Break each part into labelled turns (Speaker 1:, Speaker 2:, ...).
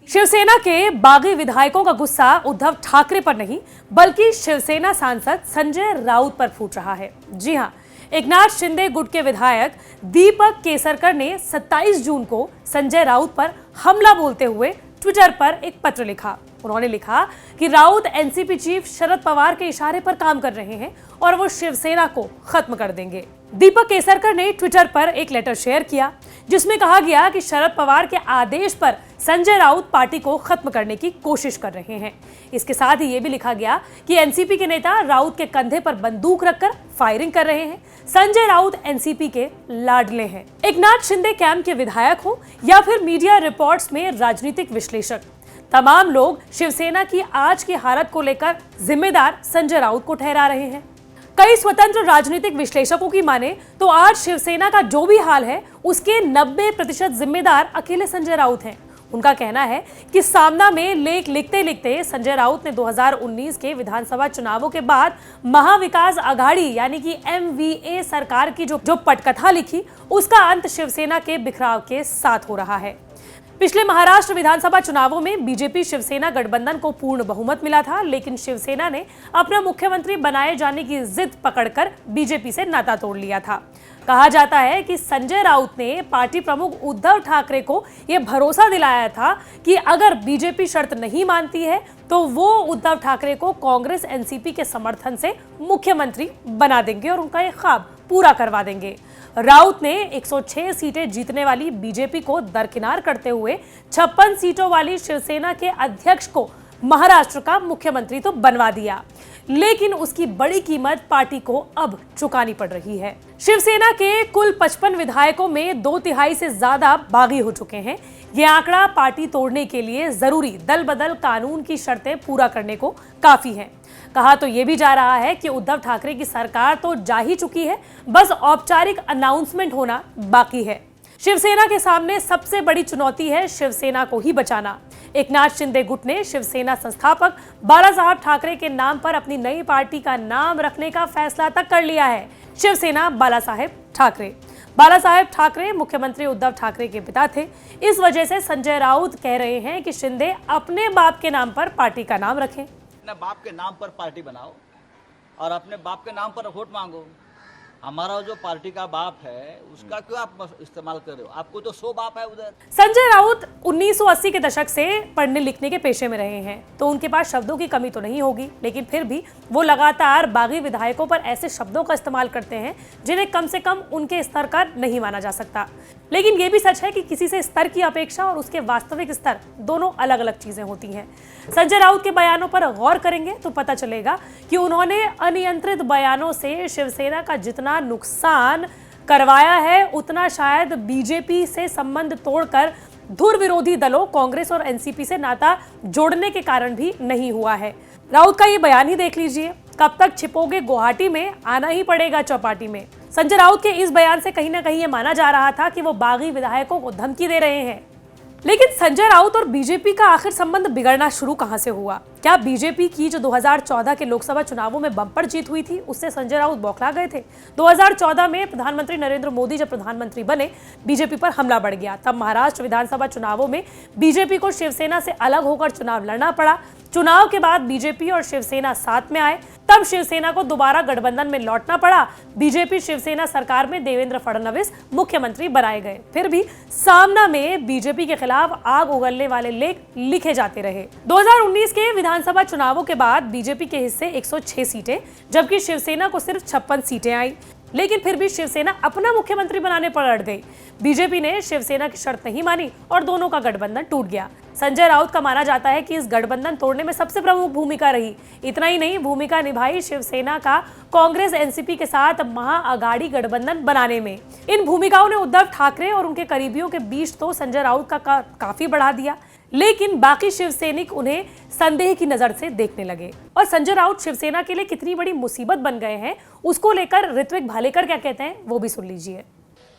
Speaker 1: शिवसेना के बागी विधायकों का गुस्सा उद्धव ठाकरे पर नहीं बल्कि शिवसेना सांसद संजय राउत पर फूट रहा है। जी हां, एकनाथ शिंदे गुट के विधायक दीपक केसरकर ने 27 जून को संजय राउत पर हमला बोलते हुए ट्विटर पर एक पत्र लिखा। उन्होंने लिखा कि राउत एनसीपी चीफ शरद पवार के इशारे पर काम कर रहे हैं और वो शिवसेना को खत्म कर देंगे। दीपक केसरकर ने ट्विटर पर एक लेटर शेयर किया जिसमें कहा गया कि शरद पवार के आदेश पर संजय राउत पार्टी को खत्म करने की कोशिश कर रहे हैं। इसके साथ ही ये भी लिखा गया कि एनसीपी के नेता राउत के कंधे पर बंदूक रखकर फायरिंग कर रहे हैं। संजय राउत एनसीपी के लाडले हैं। एकनाथ शिंदे कैंप के विधायक हो या फिर मीडिया रिपोर्ट्स में राजनीतिक विश्लेषक, तमाम लोग शिवसेना की आज की हालत को लेकर जिम्मेदार संजय राउत को ठहरा रहे हैं। कई स्वतंत्र राजनीतिक विश्लेषकों की माने तो आज शिवसेना का जो भी हाल है उसके 90% जिम्मेदार अकेले संजय राउत हैं। उनका कहना है कि सामना में लेख लिखते लिखते संजय राउत ने 2019 के विधानसभा चुनावों के बाद महाविकास आघाड़ी यानी कि MVA सरकार की जो पटकथा लिखी उसका अंत शिवसेना के बिखराव के साथ हो रहा है। पिछले महाराष्ट्र विधानसभा चुनावों में बीजेपी शिवसेना गठबंधन को पूर्ण बहुमत मिला था, लेकिन शिवसेना ने अपना मुख्यमंत्री बनाए जाने की जिद पकड़कर बीजेपी से नाता तोड़ लिया था। कहा जाता है कि संजय राउत ने पार्टी प्रमुख उद्धव ठाकरे को यह भरोसा दिलाया था कि अगर बीजेपी शर्त नहीं मानती है तो वो उद्धव ठाकरे को कांग्रेस एनसीपी के समर्थन से मुख्यमंत्री बना देंगे और उनका यह ख्वाब पूरा करवा देंगे। राउत ने 106 सीटें जीतने वाली बीजेपी को दरकिनार करते हुए 56 सीटों वाली शिवसेना के अध्यक्ष को महाराष्ट्र का मुख्यमंत्री तो बनवा दिया, लेकिन उसकी बड़ी कीमत पार्टी को अब चुकानी पड़ रही है। शिवसेना के कुल 55 विधायकों में 2/3 से ज्यादा बागी हो चुके हैं। यह आंकड़ा पार्टी तोड़ने के लिए जरूरी दल बदल कानून की शर्तें पूरा करने को काफी है। कहा तो यह भी जा रहा है कि उद्धव ठाकरे की सरकार तो जा ही चुकी है, बस औपचारिक अनाउंसमेंट होना बाकी है। शिवसेना के सामने सबसे बड़ी चुनौती है शिवसेना को ही बचाना। एकनाथ शिंदे गुट ने शिवसेना संस्थापक बाला साहब ठाकरे के नाम पर अपनी नई पार्टी का नाम रखने का फैसला तक कर लिया है, शिवसेना बाला साहेब ठाकरे। बाला साहेब ठाकरे मुख्यमंत्री उद्धव ठाकरे के पिता थे। इस वजह से संजय राउत कह रहे हैं कि शिंदे अपने बाप के नाम पर पार्टी का नाम रखें।
Speaker 2: अपने बाप के नाम पर पार्टी बनाओ और अपने बाप के नाम पर वोट मांगो। हमारा जो पार्टी का बाप है उसका क्यों आप इस्तेमाल कर रहे हो? आपको तो 100 बाप है उधर।
Speaker 1: संजय राउत 1980 के दशक से पढ़ने लिखने के पेशे में रहे हैं, तो उनके पास शब्दों की कमी तो नहीं होगी, लेकिन फिर भी वो लगातार बागी विधायकों पर ऐसे शब्दों का इस्तेमाल करते हैं जिन्हें कम से कम उनके स्तर का नहीं माना जा सकता। लेकिन ये भी सच है कि किसी से स्तर की अपेक्षा और उसके वास्तविक स्तर दोनों अलग अलग चीजें होती हैं। संजय राउत के बयानों पर गौर करेंगे तो पता चलेगा कि उन्होंने अनियंत्रित बयानों से शिवसेना का जितना नुकसान करवाया है उतना शायद बीजेपी से संबंध तोड़कर धुर विरोधी दलों कांग्रेस और एनसीपी से नाता जोड़ने के कारण भी नहीं हुआ है। राउत का ये बयान ही देख लीजिए, कब तक छिपोगे गुवाहाटी में, आना ही पड़ेगा चौपाटी में। संजय राउत के इस बयान से कहीं ना कहीं ये माना जा रहा था कि वो बागी विधायकों को धमकी दे रहे हैं। लेकिन संजय राउत और बीजेपी का आखिर संबंध बिगड़ना शुरू कहां से हुआ? क्या बीजेपी की जो 2014 के लोकसभा चुनावों में बम्पर जीत हुई थी उससे संजय राउत बौखला गए थे? 2014 में प्रधानमंत्री नरेंद्र मोदी जब प्रधानमंत्री बने, बीजेपी पर हमला बढ़ गया। तब महाराष्ट्र विधानसभा चुनावों में बीजेपी को शिवसेना से अलग होकर चुनाव लड़ना पड़ा। चुनाव के बाद बीजेपी और शिवसेना साथ में आए, तब शिवसेना को दोबारा गठबंधन में लौटना पड़ा। बीजेपी शिवसेना सरकार में देवेंद्र फडणवीस मुख्यमंत्री बनाए गए। फिर भी सामना में बीजेपी के खिलाफ आग उगलने वाले लेख लिखे जाते रहे। 2019 के विधानसभा चुनावों के बाद बीजेपी के हिस्से 106 सीटें, जबकि शिवसेना को सिर्फ 56 सीटें आई। लेकिन फिर भी शिवसेना अपना मुख्यमंत्री बनाने पर अड़ गई। बीजेपी ने शिवसेना की शर्त नहीं मानी और दोनों का गठबंधन टूट गया। संजय राउत का माना जाता है कि इस गठबंधन तोड़ने में सबसे प्रमुख भूमिका रही। इतना ही नहीं, भूमिका निभाई शिवसेना का कांग्रेस एनसीपी के साथ महाअघाड़ी गठबंधन बनाने में। इन भूमिकाओं ने उद्धव ठाकरे और उनके करीबियों के बीच तो संजय राउत का काफी बढ़ा दिया, लेकिन बाकी शिवसैनिक उन्हें संदेह की नजर से देखने लगे। और संजय राउत शिवसेना के लिए कितनी बड़ी मुसीबत बन गए हैं उसको लेकर ऋत्विक भालेकर क्या कहते हैं वो भी सुन लीजिए।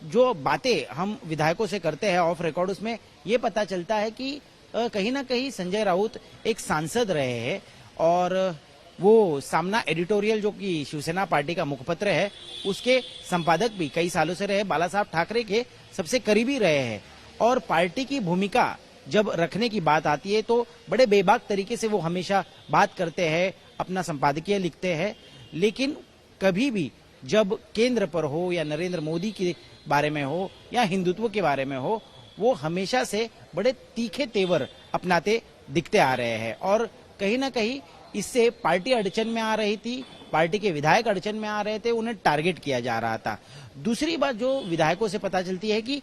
Speaker 3: जो बातें हम विधायकों से करते हैं ऑफ रिकॉर्ड, उसमें ये पता चलता है कि कहीं ना कहीं संजय राउत एक सांसद रहे हैं और वो सामना एडिटोरियल जो कि शिवसेना पार्टी का मुखपत्र है उसके संपादक भी कई सालों से रहे, बाला साहब ठाकरे के सबसे करीबी रहे हैं और पार्टी की भूमिका जब रखने की बात आती है तो बड़े बेबाक तरीके से वो हमेशा बात करते हैं, अपना संपादकीय लिखते हैं, लेकिन कभी भी जब केंद्र पर हो या नरेंद्र मोदी के बारे में हो या हिंदुत्व के बारे में हो, वो हमेशा से बड़े तीखे तेवर अपनाते दिखते आ रहे हैं। और कहीं ना कहीं इससे पार्टी अड़चन में आ रही थी, पार्टी के विधायक अड़चन में आ रहे थे, उन्हें टारगेट किया जा रहा था। दूसरी बात जो विधायकों से पता चलती है कि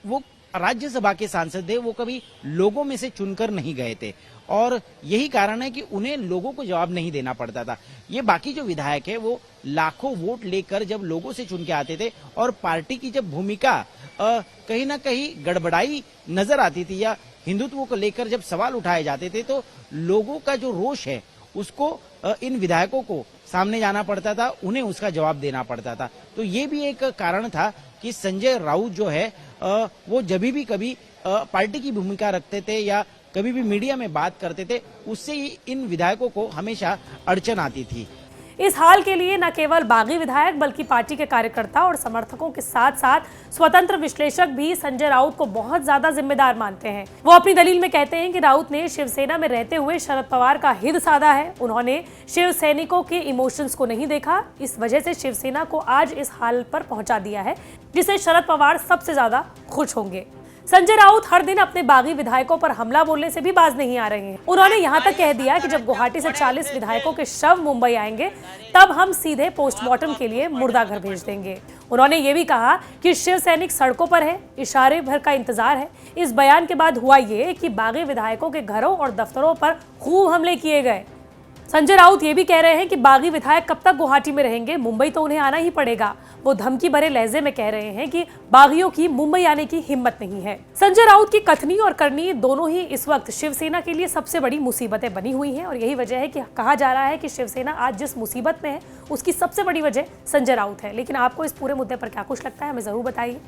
Speaker 3: वो राज्यसभा के सांसद थे, वो कभी लोगों में से चुनकर नहीं गए थे और यही कारण है कि उन्हें लोगों को जवाब नहीं देना पड़ता था। ये बाकी जो विधायक है वो लाखों वोट लेकर जब लोगों से चुन के आते थे और पार्टी की जब भूमिका कहीं ना कहीं गड़बड़ाई नजर आती थी या हिंदुत्व को लेकर जब सवाल उठाए जाते थे तो लोगों का जो रोष है उसको इन विधायकों को सामने जाना पड़ता था, उन्हें उसका जवाब देना पड़ता था। तो ये भी एक कारण था कि संजय राउत जो है वो जब भी कभी पार्टी की भूमिका रखते थे या कभी भी मीडिया में बात करते थे, उससे ही इन विधायकों को हमेशा अड़चन आती थी।
Speaker 1: इस हाल के लिए न केवल बागी विधायक बल्कि पार्टी के कार्यकर्ता और समर्थकों के साथ साथ स्वतंत्र विश्लेषक भी संजय राउत को बहुत ज्यादा जिम्मेदार मानते हैं। वो अपनी दलील में कहते हैं कि राउत ने शिवसेना में रहते हुए शरद पवार का हित साधा है। उन्होंने शिव सैनिकों के इमोशंस को नहीं देखा, इस वजह से शिवसेना को आज इस हाल पर पहुंचा दिया है जिसे शरद पवार सबसे ज्यादा खुश होंगे। संजय राउत हर दिन अपने बागी विधायकों पर हमला बोलने से भी बाज नहीं आ रहे हैं। उन्होंने यहां तक कह दिया कि जब गुवाहाटी से 40 विधायकों के शव मुंबई आएंगे तब हम सीधे पोस्टमार्टम के लिए मुर्दा घर भेज देंगे। उन्होंने ये भी कहा कि शिव सैनिक सड़कों पर है, इशारे भर का इंतजार है। इस बयान के बाद हुआ ये कि बागी विधायकों के घरों और दफ्तरों पर खूब हमले किए गए। संजय राउत ये भी कह रहे हैं कि बागी विधायक कब तक गुवाहाटी में रहेंगे, मुंबई तो उन्हें आना ही पड़ेगा। वो धमकी भरे लहजे में कह रहे हैं कि बागियों की मुंबई आने की हिम्मत नहीं है। संजय राउत की कथनी और करनी दोनों ही इस वक्त शिवसेना के लिए सबसे बड़ी मुसीबतें बनी हुई हैं और यही वजह है कि कहा जा रहा है कि शिवसेना आज जिस मुसीबत में है उसकी सबसे बड़ी वजह संजय राउत है। लेकिन आपको इस पूरे मुद्दे पर क्या कुछ लगता है, हमें जरूर बताइए।